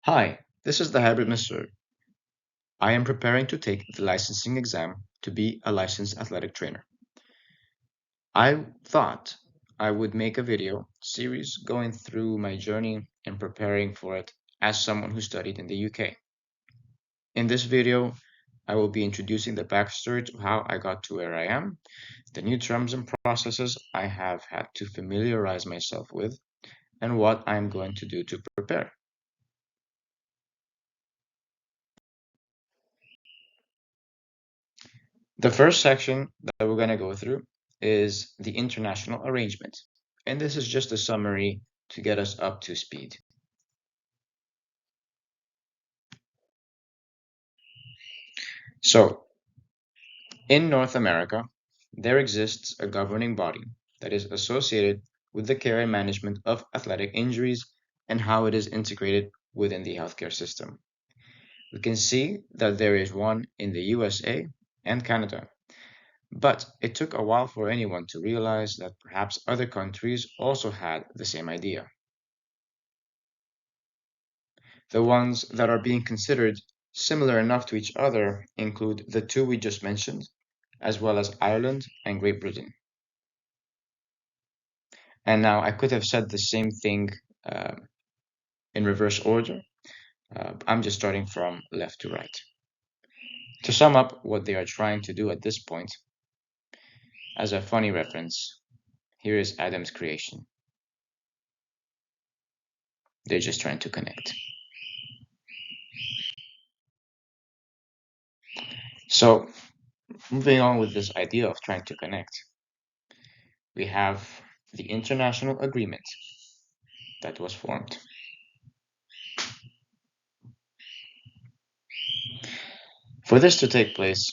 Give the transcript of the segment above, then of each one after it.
Hi, this is the Hybrid Mr. I am preparing to take the licensing exam to be a licensed athletic trainer. I thought I would make a video series going through my journey and preparing for it as someone who studied in the UK. In this video, I will be introducing the backstory to how I got to where I am, the new terms and processes I have had to familiarize myself with, and what I am going to do to prepare. The first section that we're going to go through is the international arrangement. And this is just a summary to get us up to speed. So, in North America, there exists a governing body that is associated with the care and management of athletic injuries and how it is integrated within the healthcare system. We can see that there is one in the USA and Canada, but it took a while for anyone to realize that perhaps other countries also had the same idea. The ones that are being considered similar enough to each other include the two we just mentioned, as well as Ireland and Great Britain. And now I could have said the same thing uh, in reverse order. I'm just starting from left to right. To sum up what they are trying to do at this point, as a funny reference, here is Adam's creation. They're just trying to connect. So, moving on with this idea of trying to connect, we have the international agreement that was formed. For this to take place,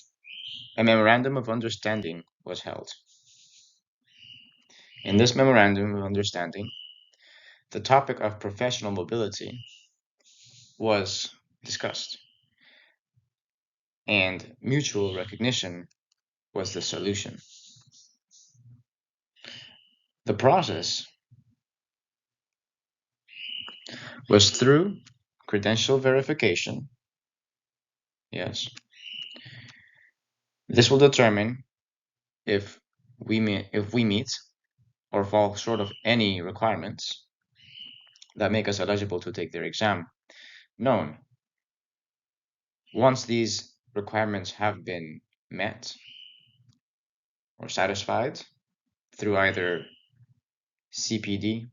a memorandum of understanding was held. In this memorandum of understanding, the topic of professional mobility was discussed, and mutual recognition was the solution. The process was through credential verification. Yes, this will determine if we meet or fall short of any requirements that make us eligible to take their exam. Known. Once these requirements have been met or satisfied through either CPD,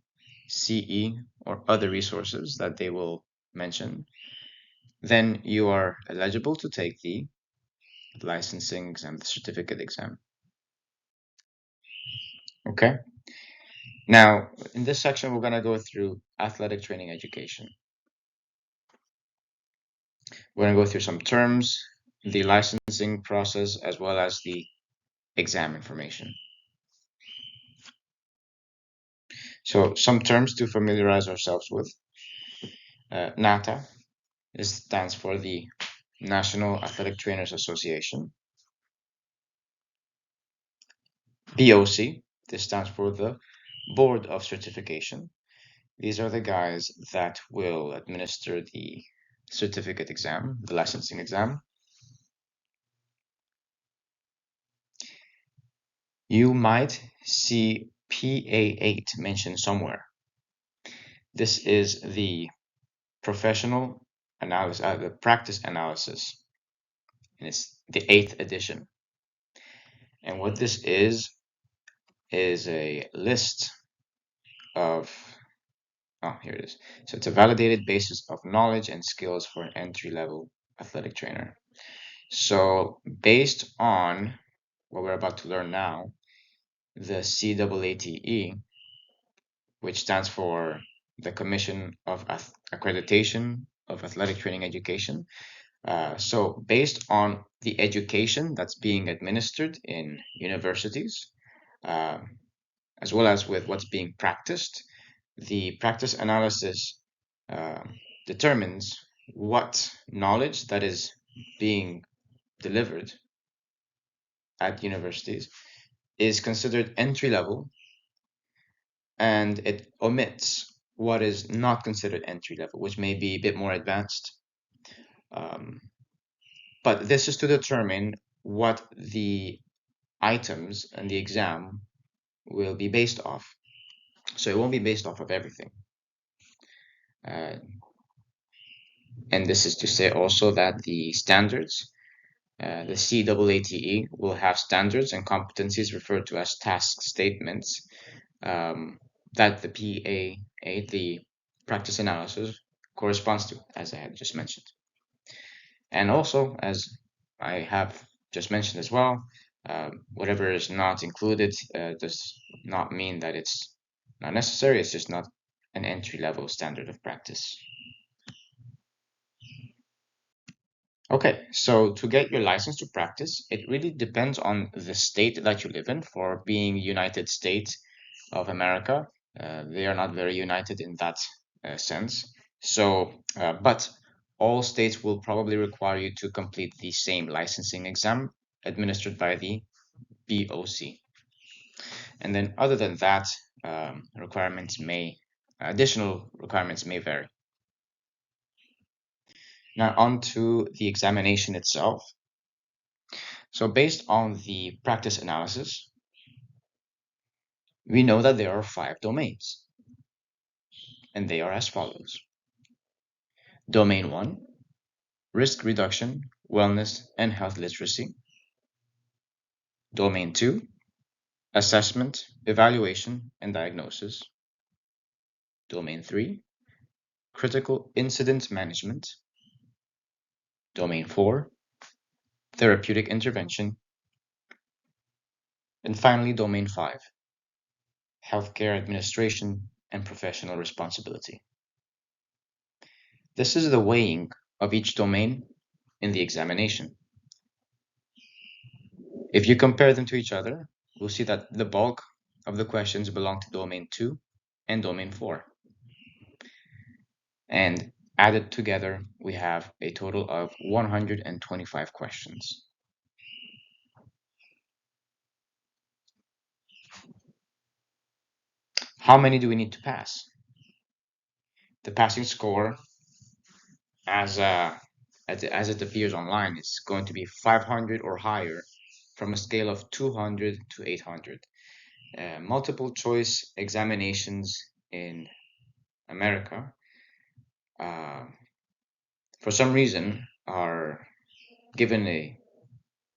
CE, or other resources that they will mention, then you are eligible to take the licensing exam, the certificate exam. Okay. Now, in this section, we're going to go through athletic training education. We're going to go through some terms, the licensing process, as well as the exam information. So, some terms to familiarize ourselves with. NATA, this stands for the National Athletic Trainers Association. BOC, this stands for the Board of Certification. These are the guys that will administer the certificate exam, the licensing exam. You might see PA8 mentioned somewhere. This is the professional analysis, the practice analysis, and it's the 8th edition. And what this is a list of, oh, here it is. So it's a validated basis of knowledge and skills for an entry-level athletic trainer. So based on what we're about to learn now, the CAATE, which stands for the Commission of Accreditation of Athletic Training Education. So based on the education that's being administered in universities, uh, as well as with what's being practiced, the practice analysis uh, determines what knowledge that is being delivered at universities is considered entry level, and it omits what is not considered entry level, which may be a bit more advanced. But this is to determine what the items and the exam will be based off. So it won't be based off of everything. And this is to say also that the standards, the CAATE, will have standards and competencies referred to as task statements that the PA8, the practice analysis, corresponds to, as I had just mentioned. And also, as I have just mentioned as well, whatever is not included does not mean that it's not necessary. It's just not an entry-level standard of practice. Okay, so to get your license to practice, it really depends on the state that you live in. For being United States of America, they are not very united in that sense. So, but all states will probably require you to complete the same licensing exam administered by the BOC. And then other than that, additional requirements may vary. Now on to the examination itself. So based on the practice analysis, we know that there are 5 domains, and they are as follows. Domain 1, risk reduction, wellness, and health literacy. Domain 2, assessment, evaluation, and diagnosis. Domain 3, critical incident management. Domain 4, therapeutic intervention. And finally, Domain 5, healthcare administration and professional responsibility. This is the weighing of each domain in the examination. If you compare them to each other, we'll see that the bulk of the questions belong to Domain 2 and Domain 4. And added together, we have a total of 125 questions. How many do we need to pass? The passing score, as it appears online, is going to be 500 or higher from a scale of 200 to 800. Multiple choice examinations in America, for some reason, are given a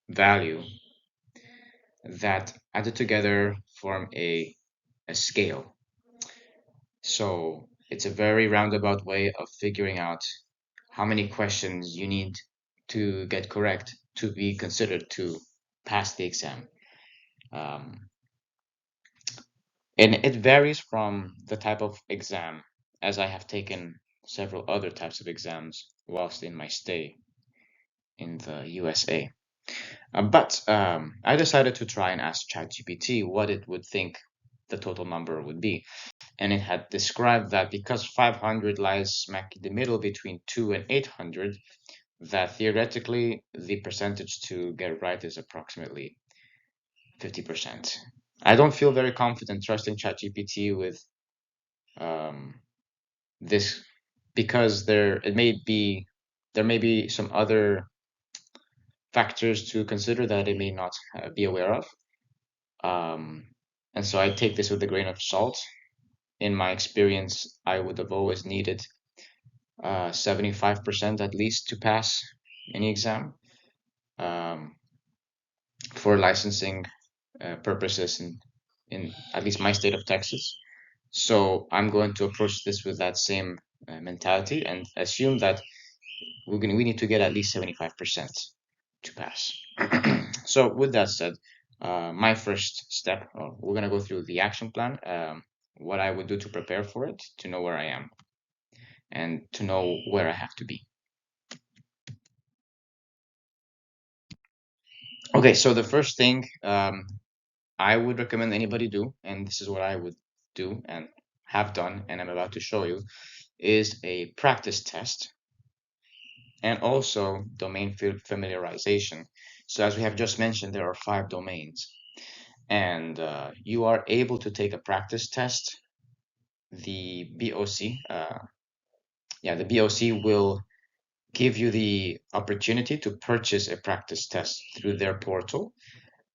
value that added together form a scale. So it's a very roundabout way of figuring out how many questions you need to get correct to be considered to pass the exam. And it varies from the type of exam, as I have taken several other types of exams whilst in my stay in the USA. But I decided to try and ask ChatGPT what it would think the total number would be. And it had described that because 500 lies smack in the middle between 2 and 800, that theoretically the percentage to get right is approximately 50%. I don't feel very confident trusting ChatGPT with this because there may be some other factors to consider that it may not be aware of. And so I take this with a grain of salt. In my experience, I would have always needed 75% at least to pass any exam for licensing purposes in at least my state of Texas. So I'm going to approach this with that same mentality and assume that we need to get at least 75% to pass. So with that said, my first step, we're going to go through the action plan, what I would do to prepare for it, to know where I am, and to know where I have to be. Okay, so the first thing I would recommend anybody do, and this is what I would do and have done, and I'm about to show you, is a practice test and also domain familiarization. So as we have just mentioned, there are 5 domains, and you are able to take a practice test the BOC, the BOC will give you the opportunity to purchase a practice test through their portal.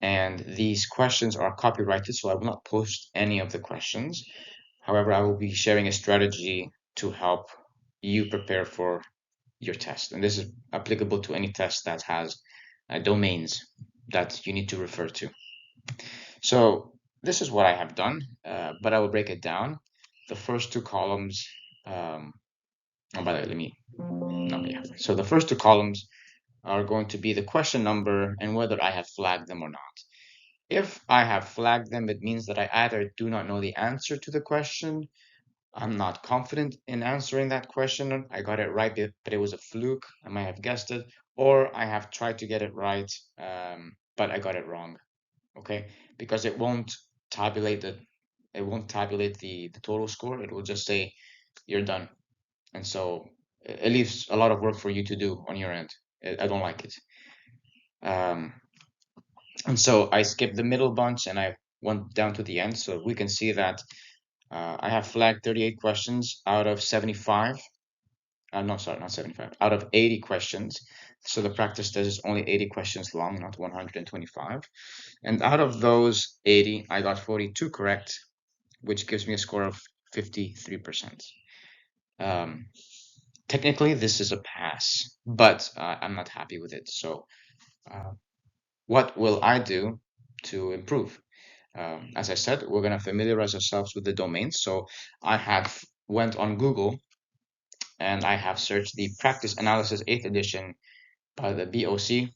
And these questions are copyrighted, so I will not post any of the questions. However, I will be sharing a strategy to help you prepare for your test. And this is applicable to any test that has domains that you need to refer to. So this is what I have done, but I will break it down. The first two columns, oh, by the way, let me, no, yeah. So the first two columns are going to be the question number and whether I have flagged them or not. If I have flagged them, it means that I either do not know the answer to the question, I'm not confident in answering that question, I got it right, but it was a fluke, I might have guessed it, or I have tried to get it right, but I got it wrong, okay? Because it won't tabulate the total score, it will just say you're done. And so it leaves a lot of work for you to do on your end. I don't like it. And so I skipped the middle bunch and I went down to the end. So we can see that I have flagged 38 questions out of 75. No, sorry, not 75. Out of 80 questions. So the practice test is only 80 questions long, not 125. And out of those 80, I got 42 correct, which gives me a score of 53%. Technically, this is a pass, but I'm not happy with it. So what will I do to improve? As I said, we're going to familiarize ourselves with the domain. So I have went on Google and I have searched the Practice Analysis 8th edition by the BOC,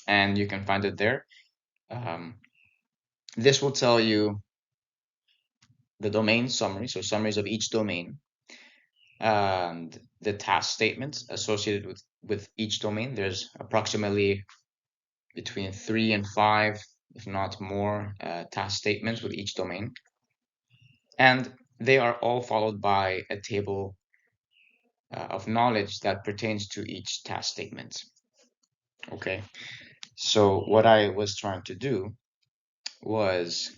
and you can find it there. This will tell you the domain summary, so summaries of each domain, and the task statements associated with each domain. There's approximately between 3 and 5, if not more, task statements with each domain. And they are all followed by a table of knowledge that pertains to each task statement. Okay, so what I was trying to do was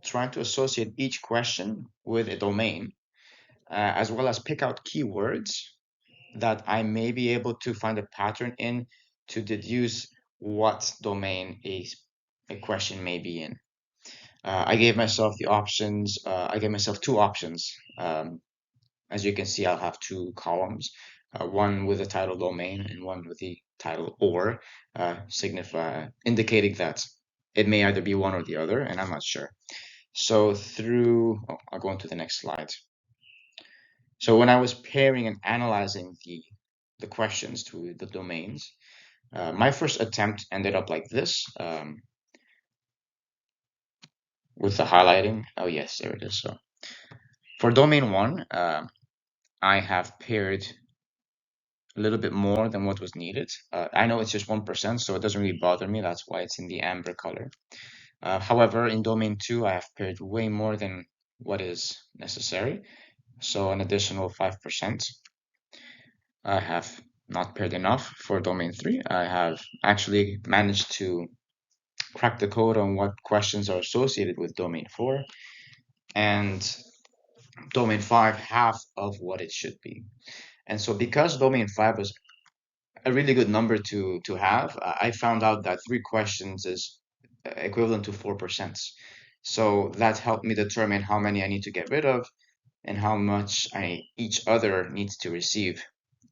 trying to associate each question with a domain, as well as pick out keywords that I may be able to find a pattern in to deduce what domain a question may be in. I gave myself the options, I gave myself two options. As you can see, I'll have two columns, one with the title domain and one with the title or, indicating that it may either be one or the other, and I'm not sure. So I'll go into the next slide. So when I was pairing and analyzing the questions to the domains, my first attempt ended up like this, with the highlighting. Oh yes, there it is. So for domain 1, I have paired a little bit more than what was needed. I know it's just 1%, so it doesn't really bother me. That's why it's in the amber color. However, in domain 2, I have paired way more than what is necessary. So an additional 5%. I have not paired enough for domain 3. I have actually managed to crack the code on what questions are associated with domain 4. And domain 5, half of what it should be. And so because domain 5 was a really good number to have, I found out that 3 questions is equivalent to 4%. So that helped me determine how many I need to get rid of and how much each other needs to receive.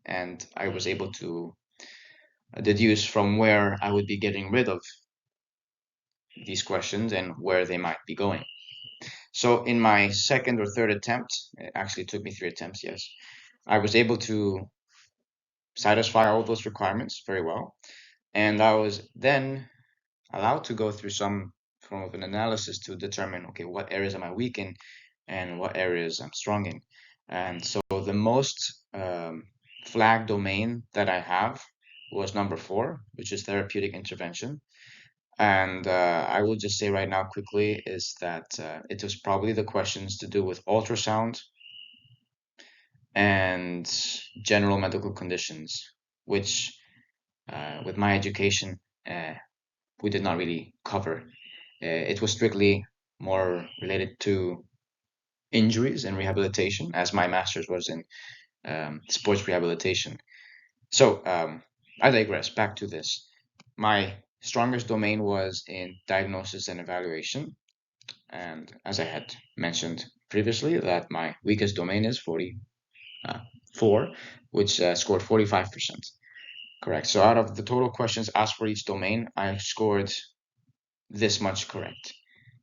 And I was able to deduce from where I would be getting rid of these questions and where they might be going. So in my second or third attempt, it actually took me 3 attempts, yes, I was able to satisfy all those requirements very well. And I was then allowed to go through some form of an analysis to determine, okay, what areas am I weak in and what areas I'm strong in. And so the most flag domain that I have was number 4, which is therapeutic intervention. And I will just say right now quickly is that it was probably the questions to do with ultrasound and general medical conditions, which with my education, we did not really cover. It was strictly more related to injuries and rehabilitation, as my master's was in sports rehabilitation. So I digress. Back to this. My strongest domain was in diagnosis and evaluation. And as I had mentioned previously, that my weakest domain is 44, which scored 45%. Correct. So out of the total questions asked for each domain, I scored this much correct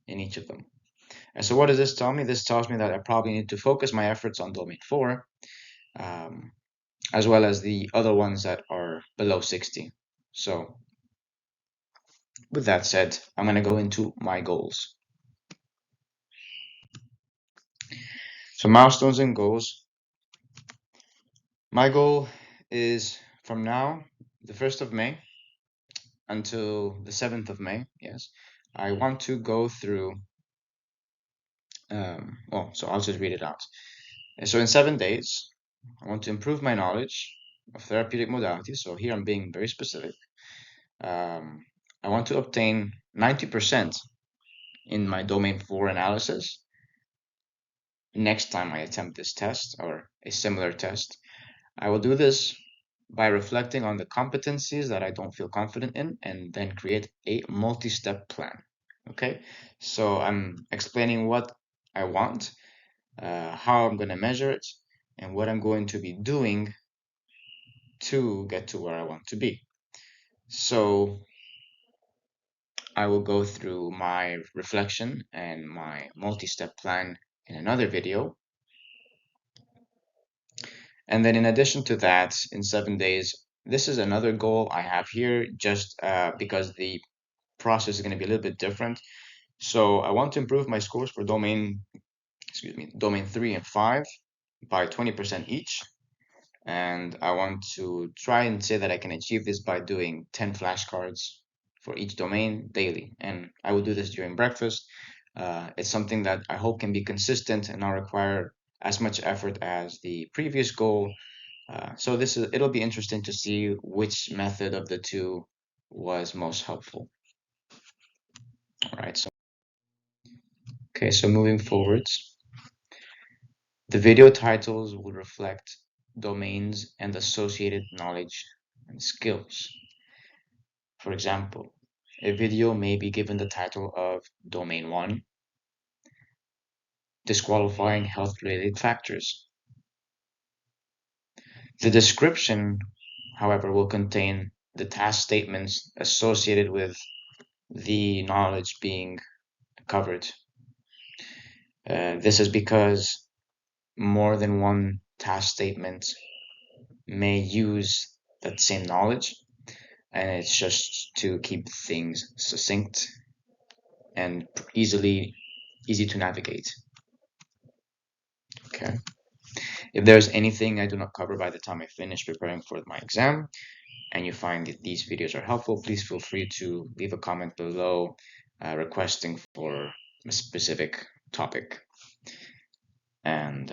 in each of them. And so what does this tell me? This tells me that I probably need to focus my efforts on domain 4, as well as the other ones that are below 60. So with that said, I'm going to go into my goals. So milestones and goals. My goal is from now, the 1st of May, until the 7th of May, yes, I want to go through, so I'll just read it out. So in 7 days, I want to improve my knowledge of therapeutic modalities. So here I'm being very specific. I want to obtain 90% in my domain 4 analysis next time I attempt this test or a similar test. I will do this by reflecting on the competencies that I don't feel confident in and then create a multi-step plan. Okay, so I'm explaining what I want, how I'm going to measure it, and what I'm going to be doing to get to where I want to be. So I will go through my reflection and my multi-step plan in another video. And then in addition to that, in 7 days, this is another goal I have here just because the process is going to be a little bit different. So I want to improve my scores for domain 3 and 5 by 20% each. And I want to try and say that I can achieve this by doing 10 flashcards for each domain daily. And I will do this during breakfast. It's something that I hope can be consistent and not require as much effort as the previous goal. So it'll be interesting to see which method of the two was most helpful. All right, so moving forwards, the video titles will reflect domains and associated knowledge and skills. For example, a video may be given the title of Domain 1, Disqualifying Health-Related Factors. The description, however, will contain the task statements associated with the knowledge being covered. This is because more than one task statement may use that same knowledge, and it's just to keep things succinct and easy to navigate. Okay. If there's anything I do not cover by the time I finish preparing for my exam, and you find that these videos are helpful, please feel free to leave a comment below requesting for a specific topic. And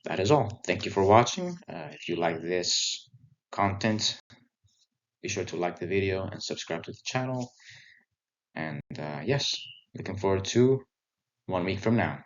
that is all. Thank you for watching. If you like this content, be sure to like the video and subscribe to the channel. And yes, looking forward to 1 week from now.